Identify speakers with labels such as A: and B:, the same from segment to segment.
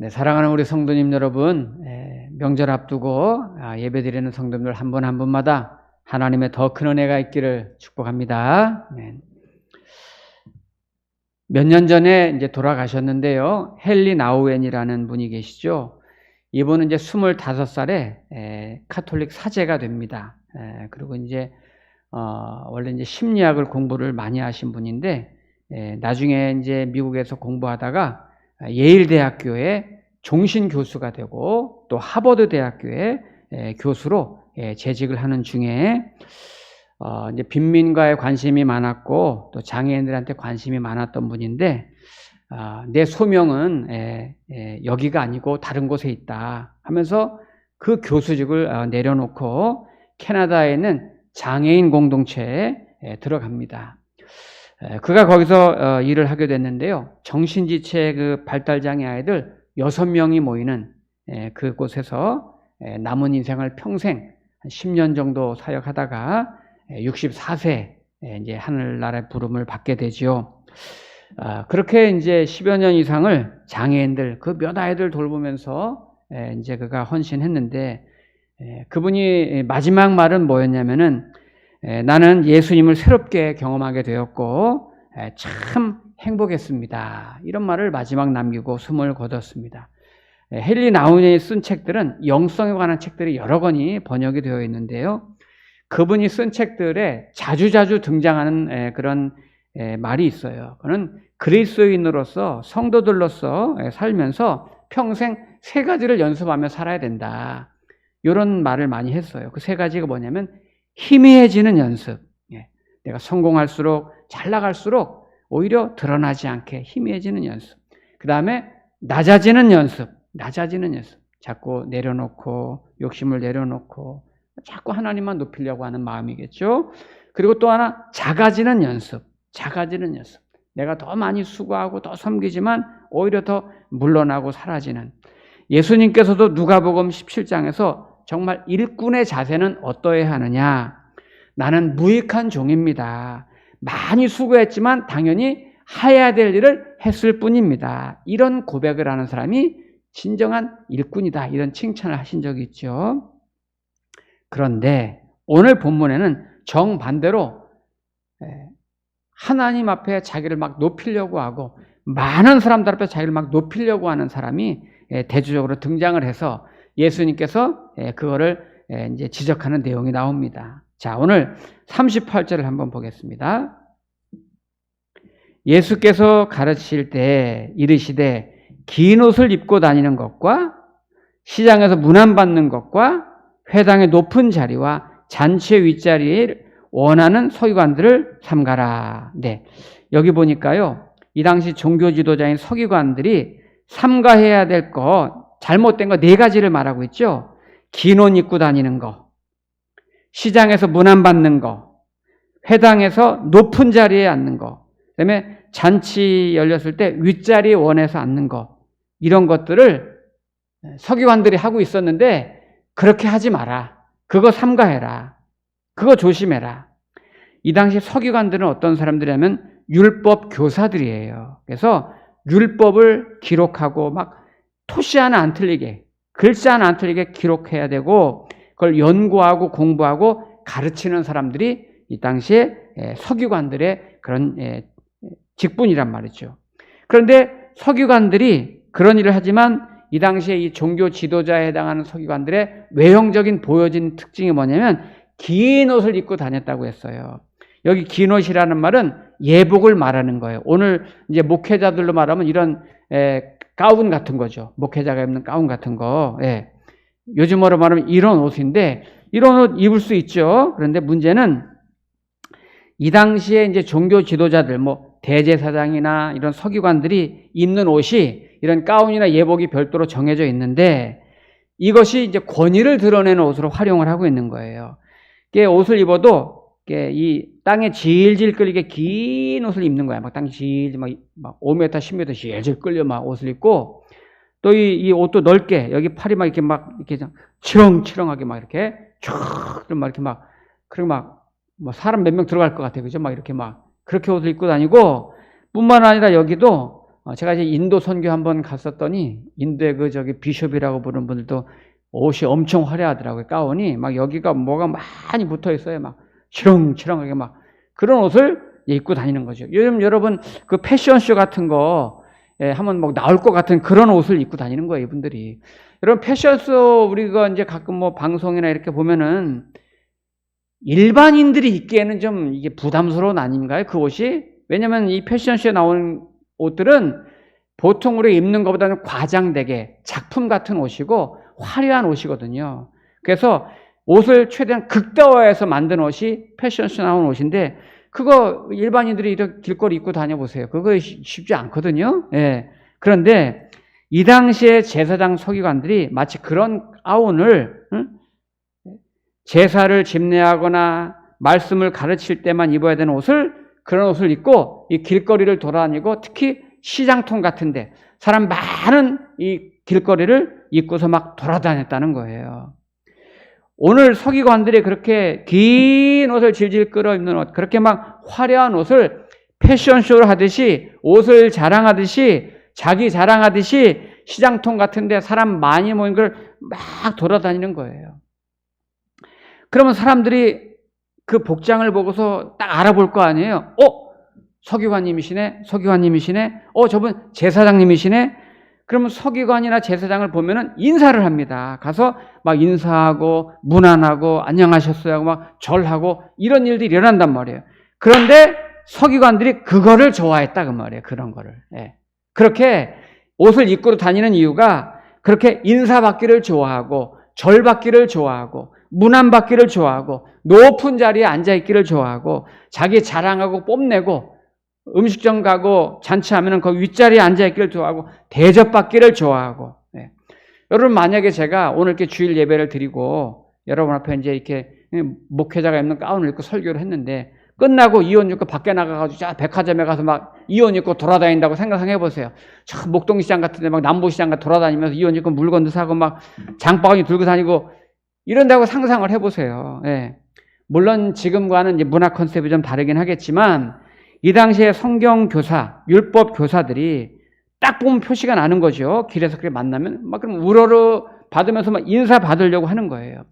A: 네, 사랑하는 우리 성도님 여러분, 명절 앞두고 예배드리는 성도님들 한 분 한 분마다 하나님의 더 큰 은혜가 있기를 축복합니다. 네. 몇 년 전에 이제 돌아가셨는데요. 헨리 나우엔이라는 분이 계시죠. 이분은 이제 25살에 카톨릭 사제가 됩니다. 그리고 이제 원래 이제 심리학을 공부를 많이 하신 분인데 나중에 이제 미국에서 공부하다가 예일 대학교의 종신 교수가 되고 또 하버드 대학교의 교수로 재직을 하는 중에 이제 빈민가에 관심이 많았고 또 장애인들한테 관심이 많았던 분인데 내 소명은 여기가 아니고 다른 곳에 있다 하면서 그 교수직을 내려놓고 캐나다에 있는 장애인 공동체에 들어갑니다. 그가 거기서 일을 하게 됐는데요. 정신지체 그 발달장애 아이들 6명이 모이는 그곳에서 남은 인생을 평생 10년 정도 사역하다가 64세 이제 하늘나라의 부름을 받게 되지요. 그렇게 이제 10여 년 이상을 장애인들 그 몇 아이들 돌보면서 이제 그가 헌신했는데 그분이 마지막 말은 뭐였냐면은 나는 예수님을 새롭게 경험하게 되었고 참 행복했습니다. 이런 말을 마지막 남기고 숨을 거뒀습니다. 헨리 나우엔이 쓴 책들은 영성에 관한 책들이 여러 권이 번역이 되어 있는데요. 그분이 쓴 책들에 자주자주 등장하는 그런 말이 있어요. 그는 그리스도인으로서 성도들로서 살면서 평생 3가지를 연습하며 살아야 된다. 이런 말을 많이 했어요. 그 3가지가 뭐냐면 희미해지는 연습. 내가 성공할수록 잘 나갈수록 오히려 드러나지 않게 희미해지는 연습. 그 다음에 낮아지는 연습. 자꾸 내려놓고 욕심을 내려놓고 자꾸 하나님만 높이려고 하는 마음이겠죠. 그리고 또 하나 작아지는 연습. 내가 더 많이 수고하고 더 섬기지만 오히려 더 물러나고 사라지는. 예수님께서도 누가복음 17장에서 정말 일꾼의 자세는 어떠해야 하느냐? 나는 무익한 종입니다. 많이 수고했지만 당연히 해야 될 일을 했을 뿐입니다. 이런 고백을 하는 사람이 진정한 일꾼이다. 이런 칭찬을 하신 적이 있죠. 그런데 오늘 본문에는 정반대로 하나님 앞에 자기를 막 높이려고 하고 많은 사람들 앞에 자기를 막 높이려고 하는 사람이 대조적으로 등장을 해서 예수님께서 그거를 이제 지적하는 내용이 나옵니다. 자, 오늘 38절을 한번 보겠습니다. 예수께서 가르치실 때 이르시되 긴 옷을 입고 다니는 것과 시장에서 문안받는 것과 회당의 높은 자리와 잔치의 윗자리에 원하는 서기관들을 삼가라. 네, 여기 보니까요. 이 당시 종교 지도자인 서기관들이 삼가해야 될 것, 잘못된 거 4가지를 말하고 있죠. 긴 옷 입고 다니는 거, 시장에서 문안받는 거, 회당에서 높은 자리에 앉는 거, 그다음에 잔치 열렸을 때 윗자리에 원해서 앉는 거, 이런 것들을 서기관들이 하고 있었는데 그렇게 하지 마라. 그거 삼가해라. 그거 조심해라. 이 당시 서기관들은 어떤 사람들이냐면 율법 교사들이에요. 그래서 율법을 기록하고 막 토시 하나 안 틀리게, 글자 하나 안 틀리게 기록해야 되고 그걸 연구하고 공부하고 가르치는 사람들이 이 당시에 서기관들의 그런 직분이란 말이죠. 그런데 서기관들이 그런 일을 하지만 이 당시에 이 종교 지도자에 해당하는 서기관들의 외형적인 보여진 특징이 뭐냐면 긴 옷을 입고 다녔다고 했어요. 여기 긴 옷이라는 말은 예복을 말하는 거예요. 오늘 이제 목회자들로 말하면 이런 가운 같은 거죠. 목회자가 입는 가운 같은 거. 요즘으로 말하면 이런 옷인데 이런 옷 입을 수 있죠. 그런데 문제는 이 당시에 이제 종교 지도자들, 대제사장이나 이런 서기관들이 입는 옷이 이런 가운이나 예복이 별도로 정해져 있는데 이것이 이제 권위를 드러내는 옷으로 활용을 하고 있는 거예요. 옷을 입어도 이 땅에 질질 끌리게 긴 옷을 입는 거야. 막 땅에 질질 막 5m, 10m 질질 끌려 막 옷을 입고 또 이 옷도 넓게 여기 팔이 막 이렇게 치렁치렁하게 막 이렇게 쫙 막 이렇게 막 그리고 막 사람 몇 명 들어갈 것 같아. 그죠? 막 이렇게 막 그렇게 옷을 입고 다니고 뿐만 아니라 여기도 제가 이제 인도 선교 한번 갔었더니 인도의 그 저기 비숍이라고 부르는 분들도 옷이 엄청 화려하더라고요. 가운이 막 여기가 뭐가 많이 붙어 있어요. 막 치렁치렁하게 막 그런 옷을 입고 다니는 거죠. 요즘 여러분 그 패션쇼 같은 거 한번 뭐 나올 것 같은 그런 옷을 입고 다니는 거예요, 이분들이. 여러분 패션쇼 우리가 이제 가끔 뭐 방송이나 이렇게 보면은 일반인들이 입기에는 좀 이게 부담스러운 아닌가요? 그 옷이? 왜냐면 이 패션쇼에 나오는 옷들은 보통 우리가 입는 것보다는 과장되게 작품 같은 옷이고 화려한 옷이거든요. 그래서 옷을 최대한 극대화해서 만든 옷이 패션쇼 나온 옷인데 그거 일반인들이 이렇게 길거리 입고 다녀보세요. 그거 쉽지 않거든요. 예. 그런데 이 당시에 제사장 서기관들이 마치 그런 가운을 제사를 집례하거나 말씀을 가르칠 때만 입어야 되는 옷을 그런 옷을 입고 이 길거리를 돌아다니고 특히 시장통 같은데 사람 많은 이 길거리를 입고서 막 돌아다녔다는 거예요. 오늘 서기관들이 그렇게 긴 옷을 질질 끌어 입는 옷, 그렇게 막 화려한 옷을 패션쇼를 하듯이 옷을 자랑하듯이 자기 자랑하듯이 시장통 같은데 사람 많이 모인 걸 막 돌아다니는 거예요. 그러면 사람들이 그 복장을 보고서 딱 알아볼 거 아니에요. 서기관님이시네. 서기관님이시네. 저분 제사장님이시네. 그러면 서기관이나 제사장을 보면은 인사를 합니다. 가서 막 인사하고 문안하고 안녕하셨어요 하고 막 절하고 이런 일들이 일어난단 말이에요. 그런데 서기관들이 그거를 좋아했다 그 말이에요. 그런 거를. 예. 그렇게 옷을 입고 다니는 이유가 그렇게 인사받기를 좋아하고 절받기를 좋아하고 문안받기를 좋아하고 높은 자리에 앉아있기를 좋아하고 자기 자랑하고 뽐내고 음식점 가고 잔치하면은 그 윗자리에 앉아있기를 좋아하고 대접받기를 좋아하고. 네. 여러분 만약에 제가 오늘 이렇게 주일 예배를 드리고 여러분 앞에 이제 이렇게 목회자가 입는 가운을 입고 설교를 했는데 끝나고 이 옷 입고 밖에 나가가지고 자 백화점에 가서 막 이 옷 입고 돌아다닌다고 생각해 보세요. 참 목동시장 같은데 막 남부시장 같은 돌아다니면서 이 옷 입고 물건도 사고 막 장바구니 들고 다니고 이런다고 상상을 해보세요. 예. 물론 지금과는 이제 문화 컨셉이 좀 다르긴 하겠지만 이 당시에 성경 교사, 율법 교사들이 딱 보면 표시가 나는 거죠. 길에서 그렇게 만나면 막 그럼 우러러 받으면서 막 인사 받으려고 하는 거예요.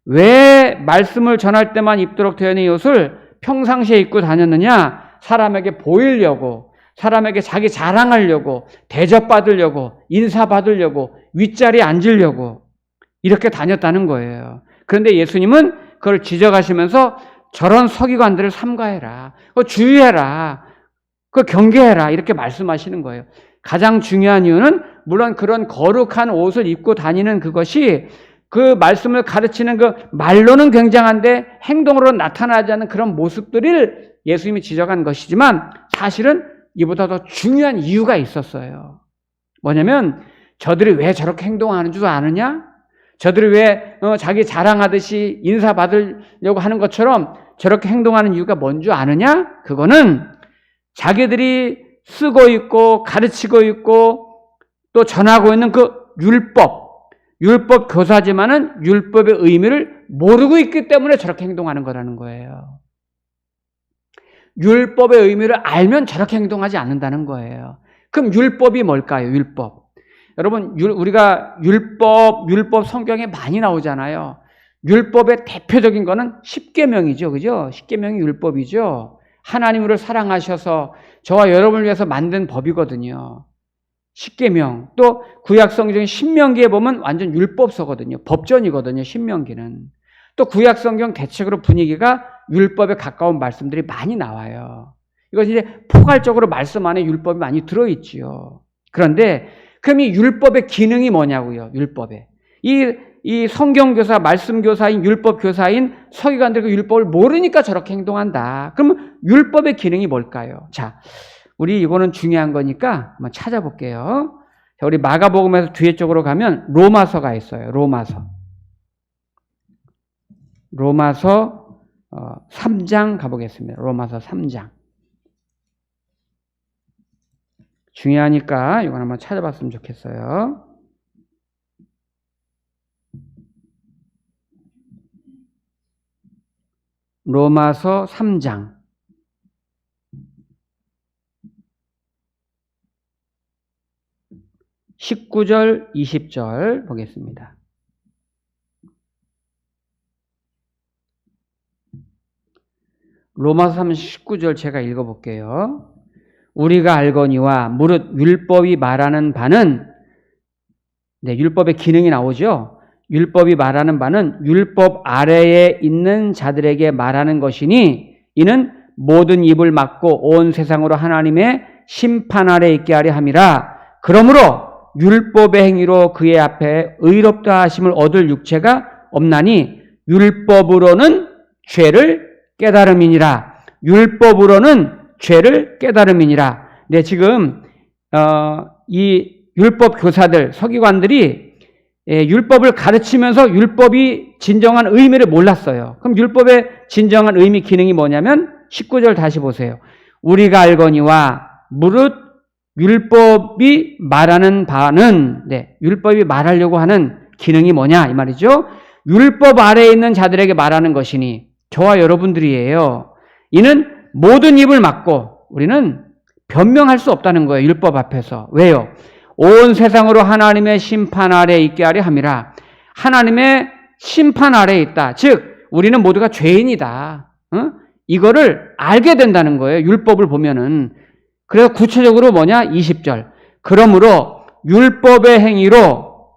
A: 왜 말씀을 전할 때만 입도록 되어 있는 이 옷을 평상시에 입고 다녔느냐? 사람에게 보이려고, 사람에게 자기 자랑하려고, 대접받으려고, 인사받으려고, 윗자리에 앉으려고 이렇게 다녔다는 거예요. 그런데 예수님은 그걸 지적하시면서 저런 서기관들을 삼가해라. 주의해라. 경계해라. 이렇게 말씀하시는 거예요. 가장 중요한 이유는 물론 그런 거룩한 옷을 입고 다니는 그것이 그 말씀을 가르치는 그 말로는 굉장한데 행동으로 나타나지 않는 그런 모습들을 예수님이 지적한 것이지만 사실은 이보다 더 중요한 이유가 있었어요. 뭐냐면 저들이 왜 저렇게 행동하는 줄 아느냐? 저들이 왜 자기 자랑하듯이 인사받으려고 하는 것처럼 저렇게 행동하는 이유가 뭔 줄 아느냐? 그거는 자기들이 쓰고 있고 가르치고 있고 또 전하고 있는 그 율법 교사지만은 율법의 의미를 모르고 있기 때문에 저렇게 행동하는 거라는 거예요. 율법의 의미를 알면 저렇게 행동하지 않는다는 거예요. 그럼 율법이 뭘까요? 율법. 여러분 우리가 율법 성경에 많이 나오잖아요. 율법의 대표적인 거는 십계명이죠. 그죠? 십계명이 율법이죠. 하나님을 사랑하셔서 저와 여러분을 위해서 만든 법이거든요. 십계명. 또 구약 성경 신명기에 보면 완전 율법서거든요. 법전이거든요. 신명기는. 또 구약 성경 대체적으로 분위기가 율법에 가까운 말씀들이 많이 나와요. 이것이 이제 포괄적으로 말씀 안에 율법이 많이 들어있지요. 그런데 그럼 이 율법의 기능이 뭐냐고요? 율법에. 이 성경교사, 말씀교사인 율법교사인 서기관들 그 율법을 모르니까 저렇게 행동한다. 그러면 율법의 기능이 뭘까요? 자, 우리 이거는 중요한 거니까 한번 찾아볼게요. 자, 우리 마가복음에서 뒤에 쪽으로 가면 로마서가 있어요. 로마서 3장 가보겠습니다. 로마서 3장. 중요하니까 이건 한번 찾아봤으면 좋겠어요. 로마서 3장. 19절, 20절 보겠습니다. 로마서 3장 19절 제가 읽어볼게요. 우리가 알거니와 무릇 율법이 말하는 바는, 율법의 기능이 나오죠. 율법이 말하는 바는 율법 아래에 있는 자들에게 말하는 것이니 이는 모든 입을 막고 온 세상으로 하나님의 심판 아래 있게 하려 함이라. 그러므로 율법의 행위로 그의 앞에 의롭다 하심을 얻을 육체가 없나니 율법으로는 죄를 깨달음이니라. 율법으로는 죄를 깨달음이니라. 네, 지금 이 율법 교사들, 서기관들이 율법을 가르치면서 율법이 진정한 의미를 몰랐어요. 그럼 율법의 진정한 의미, 기능이 뭐냐면 19절 다시 보세요. 우리가 알거니와 무릇 율법이 말하는 바는, 율법이 말하려고 하는 기능이 뭐냐 이 말이죠. 율법 아래에 있는 자들에게 말하는 것이니 저와 여러분들이에요. 이는 모든 입을 막고 우리는 변명할 수 없다는 거예요. 율법 앞에서. 왜요? 온 세상으로 하나님의 심판 아래에 있게 하려 함이라. 하나님의 심판 아래에 있다. 즉 우리는 모두가 죄인이다. 이거를 알게 된다는 거예요. 율법을 보면은. 그래서 구체적으로 뭐냐? 20절. 그러므로 율법의 행위로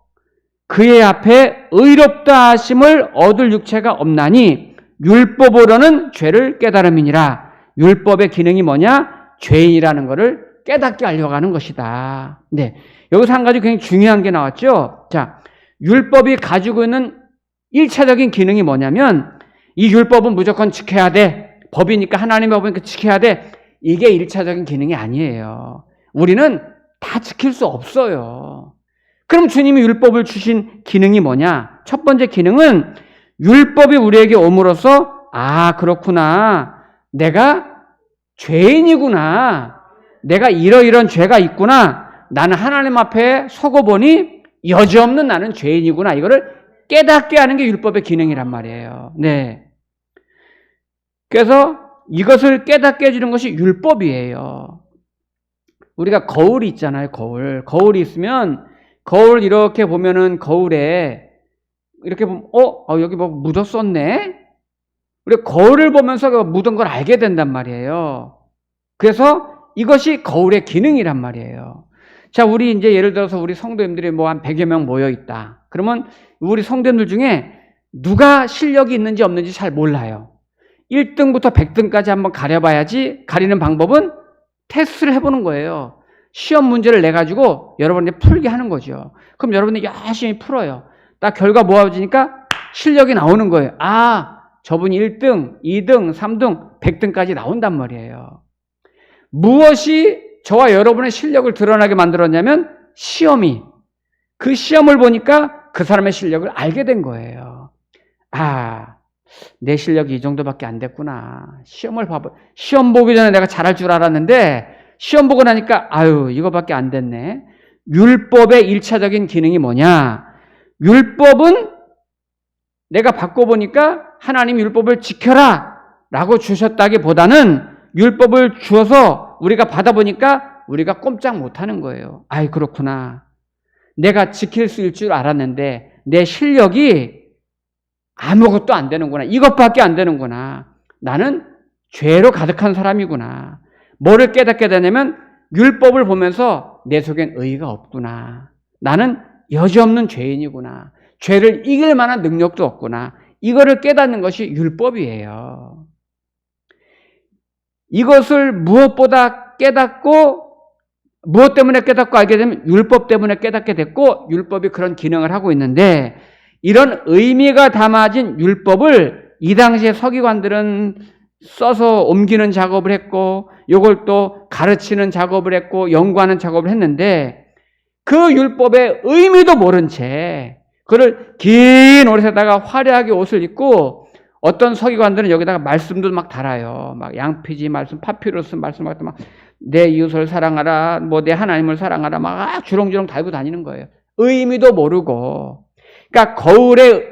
A: 그의 앞에 의롭다 하심을 얻을 육체가 없나니 율법으로는 죄를 깨달음이니라. 율법의 기능이 뭐냐? 죄인이라는 것을 깨닫게 하려고 하는 것이다. 네. 여기서 한 가지 굉장히 중요한 게 나왔죠. 자, 율법이 가지고 있는 1차적인 기능이 뭐냐면 이 율법은 무조건 지켜야 돼. 법이니까, 하나님의 법이니까 지켜야 돼. 이게 1차적인 기능이 아니에요. 우리는 다 지킬 수 없어요. 그럼 주님이 율법을 주신 기능이 뭐냐? 첫 번째 기능은 율법이 우리에게 옴으로써 그렇구나. 내가 죄인이구나. 내가 이러이런 죄가 있구나. 나는 하나님 앞에 서고 보니 여지없는 나는 죄인이구나. 이거를 깨닫게 하는 게 율법의 기능이란 말이에요. 네. 그래서 이것을 깨닫게 해주는 것이 율법이에요. 우리가 거울이 있잖아요. 거울이 있으면 거울 이렇게 보면은 거울에 이렇게 보면 여기 뭐 묻었었네. 우리가 거울을 보면서 묻은 걸 알게 된단 말이에요. 그래서 이것이 거울의 기능이란 말이에요. 자, 우리 이제 예를 들어서 우리 성도님들이 뭐 한 100여 명 모여 있다. 그러면 우리 성도님들 중에 누가 실력이 있는지 없는지 잘 몰라요. 1등부터 100등까지 한번 가려봐야지. 가리는 방법은 테스트를 해보는 거예요. 시험 문제를 내가지고 여러분이 풀게 하는 거죠. 그럼 여러분이 열심히 풀어요. 딱 결과 모아지니까 실력이 나오는 거예요. 저분이 1등, 2등, 3등, 100등까지 나온단 말이에요. 무엇이 저와 여러분의 실력을 드러나게 만들었냐면 시험이. 그 시험을 보니까 그 사람의 실력을 알게 된 거예요. 내 실력이 이 정도밖에 안 됐구나. 시험을 봐봐. 시험 보기 전에 내가 잘할 줄 알았는데 시험 보고 나니까 이거밖에 안 됐네. 율법의 1차적인 기능이 뭐냐? 율법은 내가 바꿔보니까 하나님 율법을 지켜라 라고 주셨다기보다는 율법을 주어서 우리가 받아보니까 우리가 꼼짝 못하는 거예요. 그렇구나. 내가 지킬 수 있을 줄 알았는데 내 실력이 아무것도 안 되는구나. 이것밖에 안 되는구나. 나는 죄로 가득한 사람이구나. 뭐를 깨닫게 되냐면 율법을 보면서 내 속엔 의의가 없구나. 나는 여지없는 죄인이구나. 죄를 이길 만한 능력도 없구나. 이거를 깨닫는 것이 율법이에요. 이것을 무엇보다 깨닫고, 무엇 때문에 깨닫고 알게 되면 율법 때문에 깨닫게 됐고, 율법이 그런 기능을 하고 있는데, 이런 의미가 담아진 율법을 이 당시에 서기관들은 써서 옮기는 작업을 했고, 이걸 또 가르치는 작업을 했고, 연구하는 작업을 했는데, 그 율법의 의미도 모른 채 그를 긴 옷에다가 화려하게 옷을 입고, 어떤 서기관들은 여기다가 말씀도 막 달아요. 막 양피지 말씀, 파피루스 말씀 같은 막 내 이웃을 사랑하라, 뭐 내 하나님을 사랑하라, 막 주렁주렁 달고 다니는 거예요. 의미도 모르고. 그러니까 거울의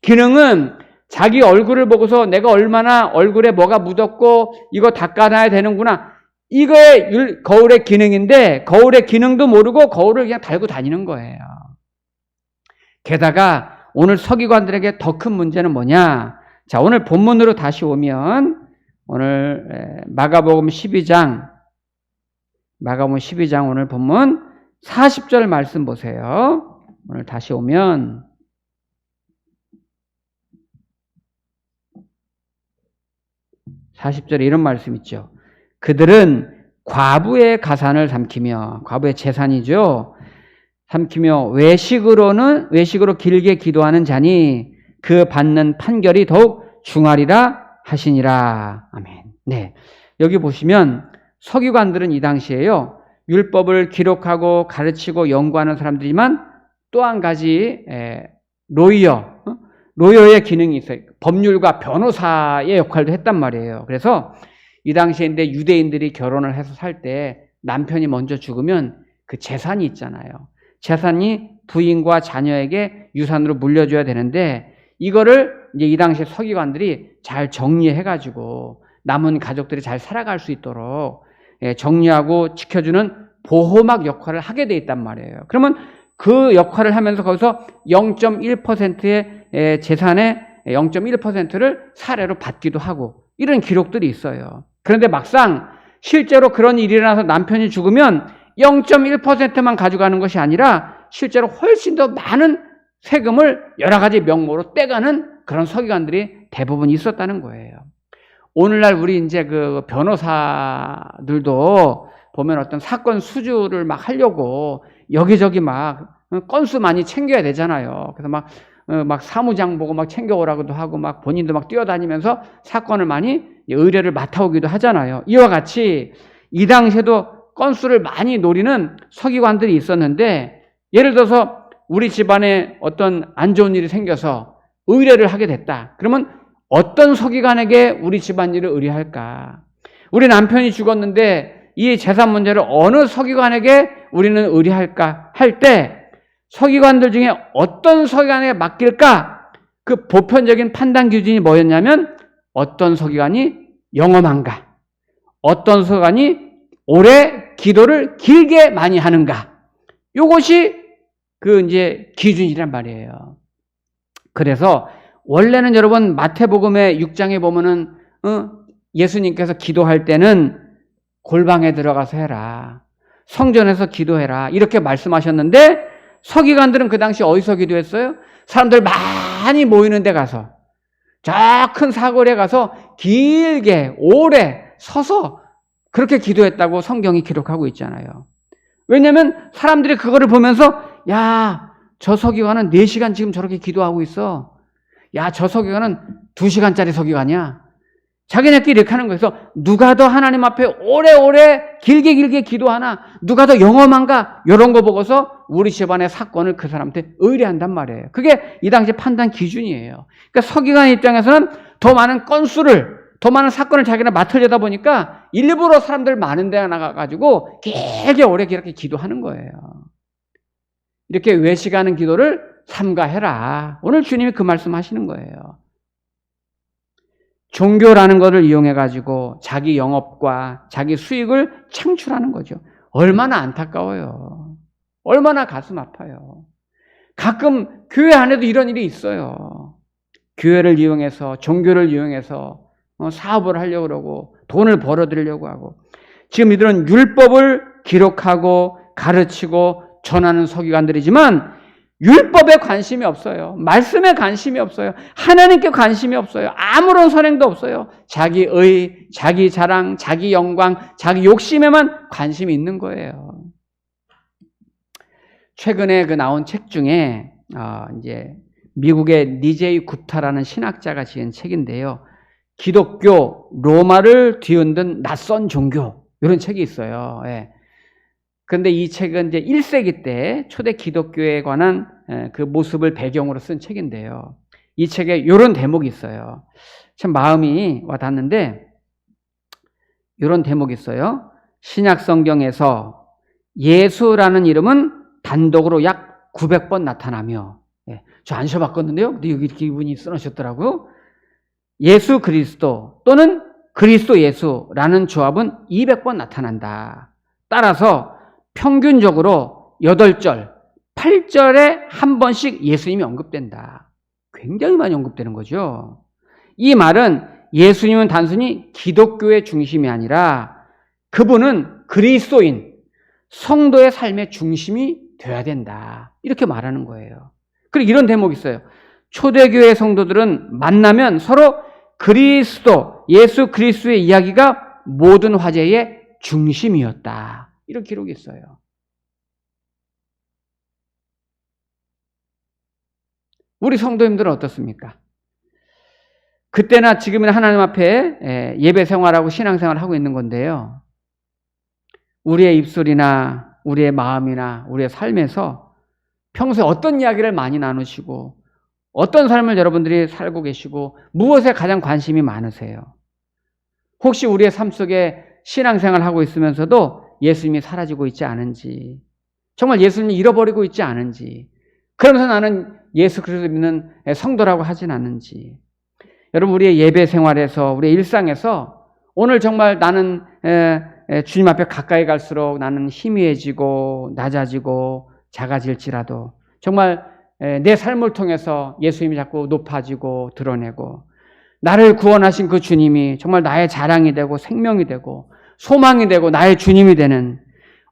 A: 기능은 자기 얼굴을 보고서 내가 얼마나 얼굴에 뭐가 묻었고 이거 닦아놔야 되는구나. 이거의 거울의 기능인데 거울의 기능도 모르고 거울을 그냥 달고 다니는 거예요. 게다가 오늘 서기관들에게 더 큰 문제는 뭐냐? 자, 오늘 본문으로 다시 오면 오늘 마가복음 12장 오늘 본문 40절 말씀 보세요. 오늘 다시 오면 40절에 이런 말씀 있죠. 그들은 과부의 가산을 삼키며, 과부의 재산이죠. 삼키며 외식으로 길게 기도하는 자니 그 받는 판결이 더욱 중하리라 하시니라. 아멘. 네. 여기 보시면 서기관들은 이 당시에요, 율법을 기록하고 가르치고 연구하는 사람들이지만 또 한 가지 로이어의 기능이 있어요. 법률가 변호사의 역할도 했단 말이에요. 그래서 이 당시인데 유대인들이 결혼을 해서 살 때 남편이 먼저 죽으면 그 재산이 있잖아요. 재산이 부인과 자녀에게 유산으로 물려줘야 되는데 이거를 이제 이 당시 서기관들이 잘 정리해가지고 남은 가족들이 잘 살아갈 수 있도록 정리하고 지켜주는 보호막 역할을 하게 돼 있단 말이에요. 그러면 그 역할을 하면서 거기서 0.1%의 재산의 0.1%를 사례로 받기도 하고 이런 기록들이 있어요. 그런데 막상 실제로 그런 일이 일어나서 남편이 죽으면 0.1%만 가져가는 것이 아니라 실제로 훨씬 더 많은 세금을 여러 가지 명목으로 떼가는 그런 서기관들이 대부분 있었다는 거예요. 오늘날 우리 이제 그 변호사들도 보면 어떤 사건 수주를 막 하려고 여기저기 막 건수 많이 챙겨야 되잖아요. 그래서 막 사무장 보고 막 챙겨오라고도 하고 막 본인도 막 뛰어다니면서 사건을 많이 의뢰를 맡아오기도 하잖아요. 이와 같이 이 당시에도 건수를 많이 노리는 서기관들이 있었는데 예를 들어서 우리 집안에 어떤 안 좋은 일이 생겨서 의뢰를 하게 됐다. 그러면 어떤 서기관에게 우리 집안일을 의뢰할까? 우리 남편이 죽었는데 이 재산 문제를 어느 서기관에게 우리는 의뢰할까? 할 때 서기관들 중에 어떤 서기관에게 맡길까? 그 보편적인 판단 기준이 뭐였냐면 어떤 서기관이 영험한가? 어떤 서기관이 오래 기도를 길게 많이 하는가? 이것이 그 이제 기준이란 말이에요. 그래서 원래는 여러분 마태복음의 6장에 보면은 예수님께서 기도할 때는 골방에 들어가서 해라. 성전에서 기도해라. 이렇게 말씀하셨는데 서기관들은 그 당시 어디서 기도했어요? 사람들 많이 모이는 데 가서 저 큰 사거리에 가서 길게 오래 서서 그렇게 기도했다고 성경이 기록하고 있잖아요. 왜냐하면 사람들이 그거를 보면서 야, 저 서기관은 4시간 지금 저렇게 기도하고 있어. 야, 저 서기관은 2시간짜리 서기관이야. 자기네끼리 이렇게 하는 거예요. 그래서 누가 더 하나님 앞에 오래오래 길게 기도하나, 누가 더 영험한가, 이런 거 보고서 우리 집안의 사건을 그 사람한테 의뢰한단 말이에요. 그게 이 당시 판단 기준이에요. 그러니까 서기관 입장에서는 더 많은 건수를, 더 많은 사건을 자기가 맡으려다 보니까 일부러 사람들 많은 데 나가가지고 길게 오래 그렇게 기도하는 거예요. 이렇게 외식하는 기도를 삼가해라. 오늘 주님이 그 말씀 하시는 거예요. 종교라는 것을 이용해가지고 자기 영업과 자기 수익을 창출하는 거죠. 얼마나 안타까워요. 얼마나 가슴 아파요. 가끔 교회 안에도 이런 일이 있어요. 교회를 이용해서, 종교를 이용해서 사업을 하려고 그러고 돈을 벌어들이려고 하고, 지금 이들은 율법을 기록하고 가르치고 전하는 서기관들이지만 율법에 관심이 없어요. 말씀에 관심이 없어요. 하나님께 관심이 없어요. 아무런 선행도 없어요. 자기의, 자기 자랑, 자기 영광, 자기 욕심에만 관심이 있는 거예요. 최근에 그 나온 책 중에 이제 미국의 니제이 구타라는 신학자가 지은 책인데요. 기독교, 로마를 뒤흔든 낯선 종교, 이런 책이 있어요. 예. 그런데 이 책은 이제 1세기 때 초대 기독교에 관한 그 모습을 배경으로 쓴 책인데요. 이 책에 이런 대목이 있어요. 참 마음이 와닿는데, 이런 대목이 있어요. 신약 성경에서 예수라는 이름은 단독으로 약 900번 나타나며, 저 안 쉬어봤거든요. 근데 여기 이렇게 이분이 써놓으셨더라고요. 예수 그리스도 또는 그리스도 예수라는 조합은 200번 나타난다. 따라서 평균적으로 8절, 8절에 한 번씩 예수님이 언급된다. 굉장히 많이 언급되는 거죠. 이 말은 예수님은 단순히 기독교의 중심이 아니라 그분은 그리스도인, 성도의 삶의 중심이 되어야 된다. 이렇게 말하는 거예요. 그리고 이런 대목이 있어요. 초대교회 성도들은 만나면 서로 그리스도, 예수 그리스도의 이야기가 모든 화제의 중심이었다. 이런 기록이 있어요. 우리 성도님들은 어떻습니까? 그때나 지금이나 하나님 앞에 예배 생활하고 신앙생활을 하고 있는 건데요. 우리의 입술이나 우리의 마음이나 우리의 삶에서 평소에 어떤 이야기를 많이 나누시고 어떤 삶을 여러분들이 살고 계시고 무엇에 가장 관심이 많으세요? 혹시 우리의 삶 속에 신앙생활을 하고 있으면서도 예수님이 사라지고 있지 않은지, 정말 예수님이 잃어버리고 있지 않은지, 그러면서 나는 예수 그리스도 믿는 성도라고 하진 않는지. 여러분, 우리의 예배 생활에서, 우리의 일상에서 오늘 정말 나는 주님 앞에 가까이 갈수록 나는 희미해지고 낮아지고 작아질지라도 정말 내 삶을 통해서 예수님이 자꾸 높아지고 드러내고 나를 구원하신 그 주님이 정말 나의 자랑이 되고 생명이 되고 소망이 되고 나의 주님이 되는,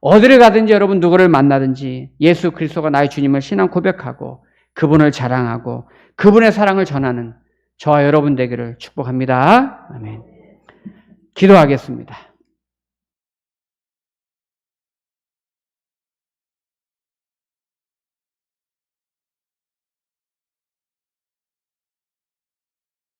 A: 어디를 가든지 여러분 누구를 만나든지 예수 그리스도가 나의 주님을 신앙 고백하고 그분을 자랑하고 그분의 사랑을 전하는 저와 여러분 되기를 축복합니다. 아멘. 기도하겠습니다.